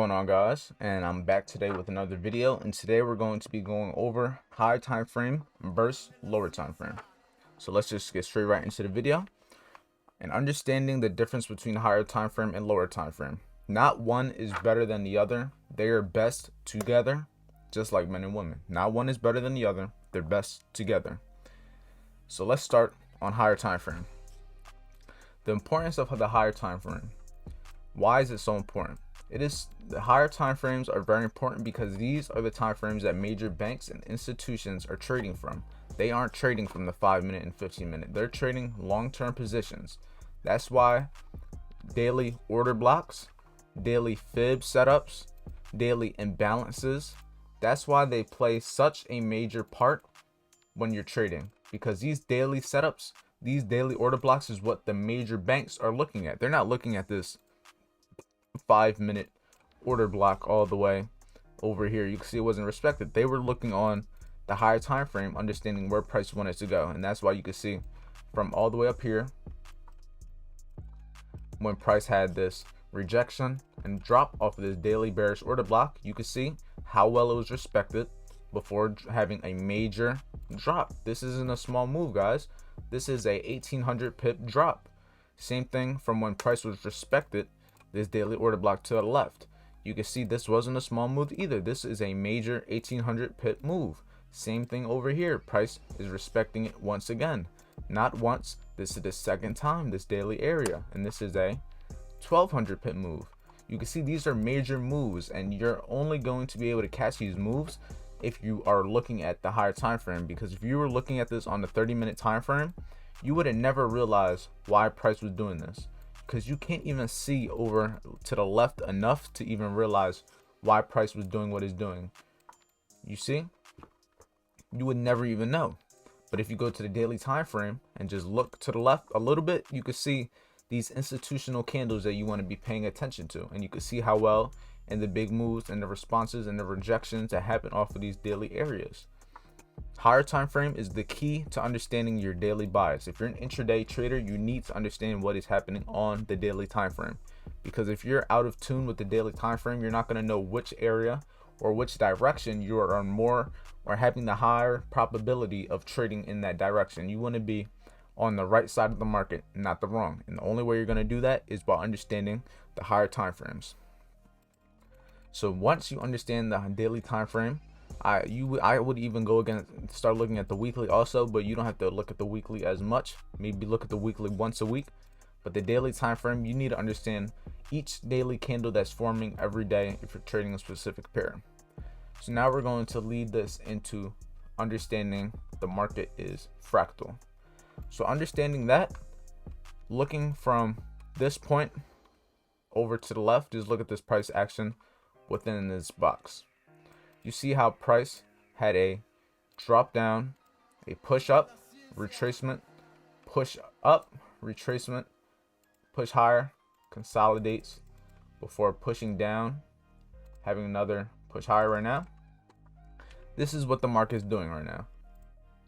going on, guys? And I'm back today with another video, and today we're going to be going over higher time frame versus lower time frame. So let's just get straight right into the video and understanding the difference between higher time frame and lower time frame. Not one is better than the other. They are best together, just like men and women. Not one is better than the other. They're best together. So let's start on higher time frame. The importance of the higher time frame. Why is it so important? The higher time frames are very important because these are the time frames that major banks and institutions are trading from. They aren't trading from the 5-minute and 15-minute. They're trading long-term positions. That's why daily order blocks, daily fib setups, daily imbalances, that's why they play such a major part when you're trading, because these daily setups, these daily order blocks is what the major banks are looking at. They're not looking at this 5-minute order block all the way over here. You can see it wasn't respected. They were looking on the higher time frame, understanding where price wanted to go, and that's why you can see from all the way up here when price had this rejection and drop off of this daily bearish order block, you can see how well it was respected before having a major drop. This isn't a small move, guys. This is a 1800 pip drop. Same thing from when price was respected this daily order block to the left. You can see this wasn't a small move either. This is a major 1800 pip move. Same thing over here. Price is respecting it once again. Not once. This is the second time, this daily area. And this is a 1200 pip move. You can see these are major moves, and you're only going to be able to catch these moves if you are looking at the higher time frame, because if you were looking at this on the 30-minute time frame, you would have never realized why price was doing this, because you can't even see over to the left enough to even realize why price was doing what it's doing. You see, you would never even know. But if you go to the daily time frame and just look to the left a little bit, you can see these institutional candles that you want to be paying attention to, and you can see how well in the big moves and the responses and the rejections that happen off of these daily areas. Higher time frame is the key to understanding your daily bias. If you're an intraday trader, you need to understand what is happening on the daily time frame, because if you're out of tune with the daily time frame, you're not going to know which area or which direction you are more or having the higher probability of trading in that direction. You want to be on the right side of the market, not the wrong, and the only way you're going to do that is by understanding the higher time frames. So once you understand the daily time frame, I would even go again, start looking at the weekly also, but you don't have to look at the weekly as much. Maybe look at the weekly once a week, but the daily time frame, you need to understand each daily candle that's forming every day if you're trading a specific pair. So now we're going to lead this into understanding the market is fractal. So understanding that, looking from this point over to the left, just look at this price action within this box. You see how price had a drop down, a push up, retracement, push up, retracement, push higher, consolidates before pushing down, having another push higher right now. This is what the market is doing right now.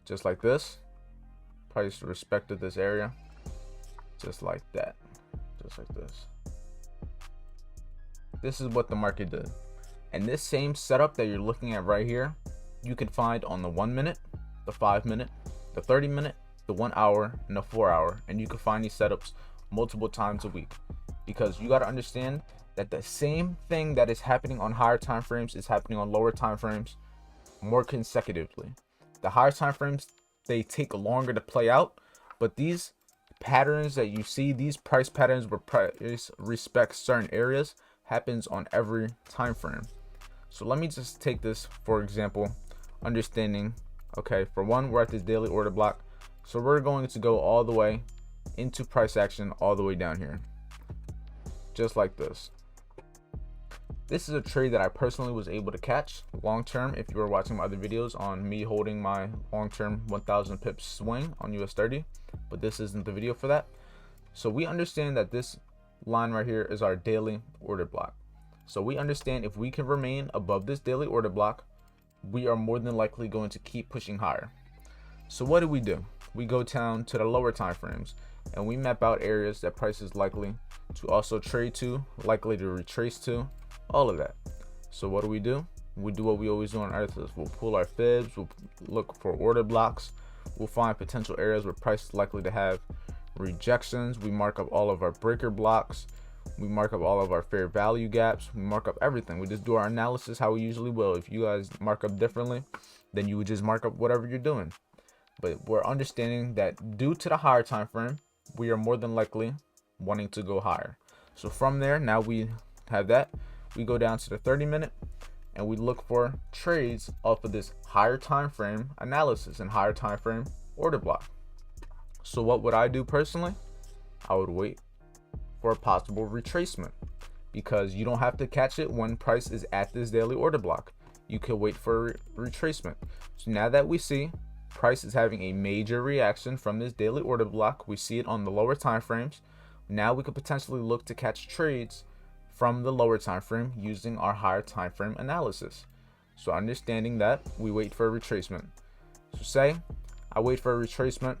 Just like this, price respected this area, just like that, just like this. This is what the market did. And this same setup that you're looking at right here, you can find on the 1 minute, the 5 minute, the 30 minute, the 1 hour, and the 4 hour. And you can find these setups multiple times a week, because you got to understand that the same thing that is happening on higher time frames is happening on lower time frames more consecutively. The higher time frames, they take longer to play out, but these patterns that you see, these price patterns where price respects certain areas, happens on every time frame. So let me just take this for example, understanding, okay, for one, we're at this daily order block, so we're going to go all the way into price action all the way down here, just like this. This is a trade that I personally was able to catch long term. If you were watching my other videos on me holding my long term 1000 pips swing on US30, but this isn't the video for that. So we understand that this line right here is our daily order block. So we understand if we can remain above this daily order block, we are more than likely going to keep pushing higher. So what do? We go down to the lower time frames and we map out areas that price is likely to also trade to, likely to retrace to, all of that. So what do? We do what we always do on Earth is we'll pull our fibs, we'll look for order blocks, we'll find potential areas where price is likely to have rejections, we mark up all of our breaker blocks, we mark up all of our fair value gaps, we mark up everything. We just do our analysis how we usually will. If you guys mark up differently, then you would just mark up whatever you're doing. But we're understanding that due to the higher time frame, we are more than likely wanting to go higher. So from there, now we have that, we go down to the 30-minute and we look for trades off of this higher time frame analysis and higher time frame order block. So what would I do personally? I would wait for a possible retracement, because you don't have to catch it when price is at this daily order block. You could wait for retracement. So now that we see price is having a major reaction from this daily order block, we see it on the lower time frames. Now we could potentially look to catch trades from the lower time frame using our higher time frame analysis. So understanding that, we wait for a retracement. So say I wait for a retracement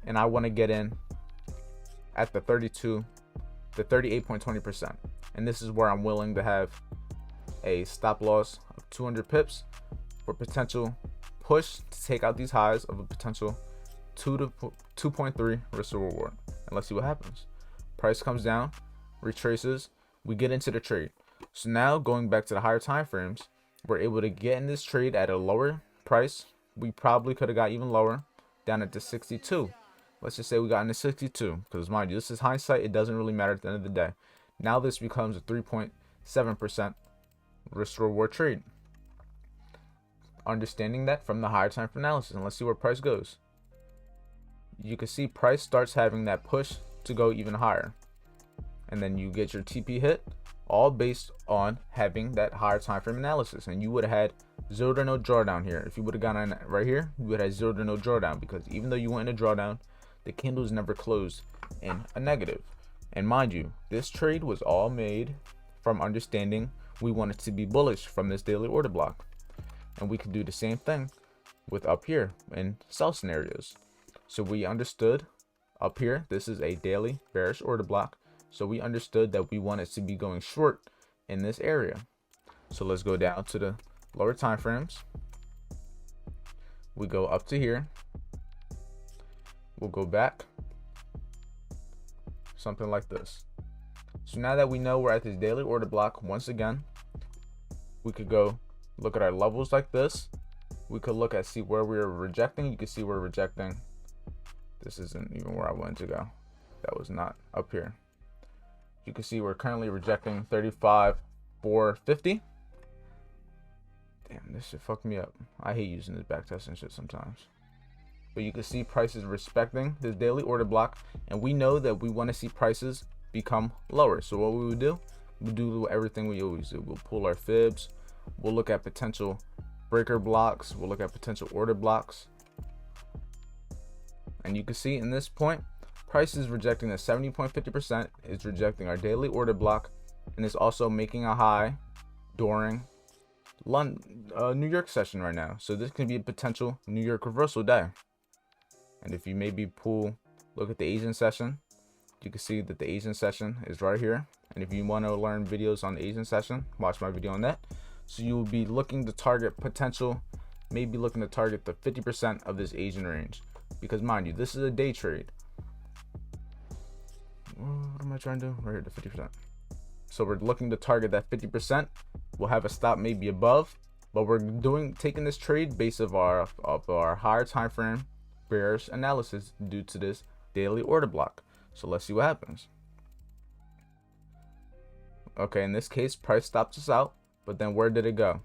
and I want to get in at the 38.20%, and this is where I'm willing to have a stop loss of 200 pips for potential push to take out these highs of a potential 2.3 risk to reward. And let's see what happens. Price comes down, retraces, we get into the trade. So now going back to the higher time frames, we're able to get in this trade at a lower price. We probably could have got even lower, down at the 62. Let's just say we got into 62, because mind you, this is hindsight. It doesn't really matter at the end of the day. Now this becomes a 3.7% risk to reward trade. Understanding that from the higher time frame analysis, and let's see where price goes. You can see price starts having that push to go even higher, and then you get your TP hit, all based on having that higher time frame analysis. And you would have had 0 to no drawdown here. If you would have gone in right here, you would have had 0 to no drawdown, because even though you went in a drawdown, the candles never closed in a negative. And mind you, this trade was all made from understanding we wanted to be bullish from this daily order block. And we could do the same thing with up here in sell scenarios. So we understood up here, this is a daily bearish order block. So we understood that we wanted to be going short in this area. So let's go down to the lower time frames. We go up to here. We'll go back. Something like this. So now that we know we're at this daily order block, once again, we could go look at our levels like this. We could look at see where we're rejecting. You can see we're rejecting. This isn't even where I wanted to go. That was not up here. You can see we're currently rejecting 35,450. Damn, this shit fucked me up. I hate using this backtest and shit sometimes. But you can see prices respecting this daily order block, and we know that we want to see prices become lower. So what we would do, we do everything we always do. We'll pull our fibs, we'll look at potential breaker blocks, we'll look at potential order blocks. And you can see in this point, price is rejecting the 70.50%, is rejecting our daily order block, and is also making a high during New York session right now. So this can be a potential New York reversal day. And if you maybe look at the Asian session, you can see that the Asian session is right here. And if you want to learn videos on the Asian session, watch my video on that. So you will be looking to target potential, maybe looking to target the 50% of this Asian range. Because mind you, this is a day trade. What am I trying to do? Right here, the 50%. So we're looking to target that 50%. We'll have a stop maybe above, but we're taking this trade based of our higher time frame bearish analysis due to this daily order block. So let's see what happens. Okay, in this case, price stopped us out, but then where did it go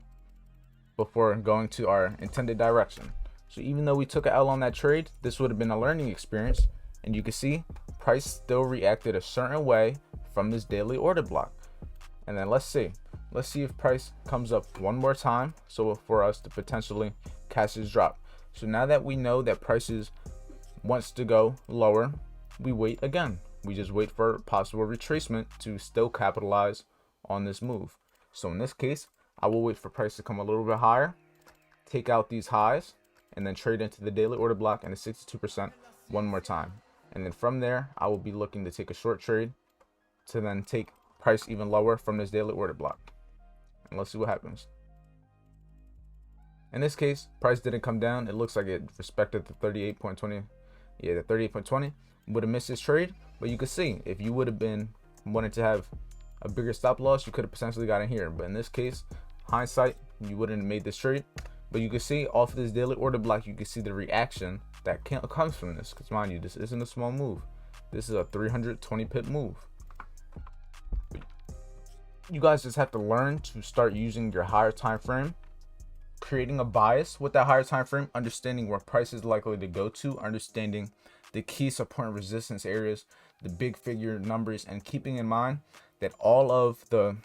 before going to our intended direction? So even though we took an L on that trade, this would have been a learning experience, and you can see price still reacted a certain way from this daily order block. And then let's see if price comes up one more time, so for us to potentially catch this drop. So now that we know that prices wants to go lower, we wait again. We just wait for possible retracement to still capitalize on this move. So in this case, I will wait for price to come a little bit higher, take out these highs, and then trade into the daily order block and the 62% one more time. And then from there, I will be looking to take a short trade to then take price even lower from this daily order block. and let's see what happens. In this case, price didn't come down. It looks like it respected the 38.20. Yeah, the 38.20 would have missed this trade, but you could see if you would have been wanting to have a bigger stop loss, you could have potentially got in here. But in this case, hindsight, you wouldn't have made this trade. But you can see off of this daily order block, you can see the reaction that comes from this. Because mind you, this isn't a small move. This is a 320 pip move. You guys just have to learn to start using your higher time frame, creating a bias with that higher time frame, understanding where price is likely to go to, understanding the key support and resistance areas, the big figure numbers, and keeping in mind that all of the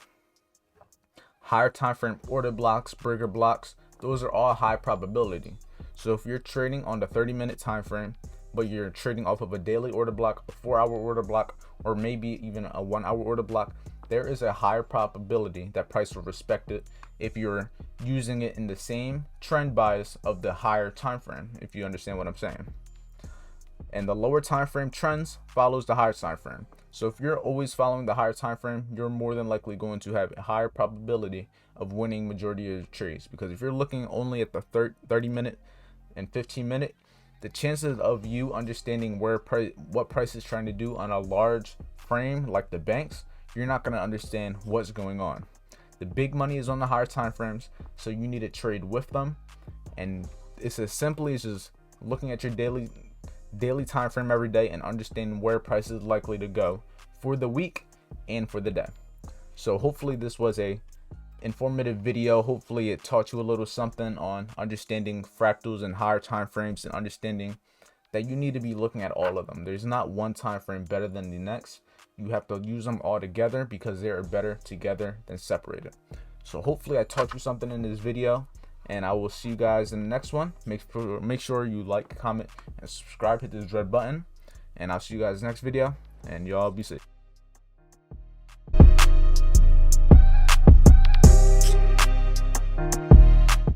higher time frame order blocks, bigger blocks, those are all high probability. So if you're trading on the 30-minute time frame, but you're trading off of a daily order block, a 4-hour order block, or maybe even a 1-hour order block, there is a higher probability that price will respect it if you're using it in the same trend bias of the higher time frame, if you understand what I'm saying. And the lower time frame trends follows the higher time frame. So if you're always following the higher time frame, you're more than likely going to have a higher probability of winning majority of your trades. Because if you're looking only at the 30-minute and 15-minute, the chances of you understanding what price is trying to do on a large frame like the banks, you're not going to understand what's going on. The big money is on the higher time frames, so you need to trade with them. And it's as simply as just looking at your daily time frame every day and understanding where price is likely to go for the week and for the day. So hopefully this was a informative video. Hopefully it taught you a little something on understanding fractals and higher time frames, and understanding that you need to be looking at all of them. There's not one time frame better than the next. You have to use them all together because they are better together than separated. So hopefully I taught you something in this video, and I will see you guys in the next one. Make sure you like, comment, and subscribe. Hit this red button, and I'll see you guys next video, and y'all be safe.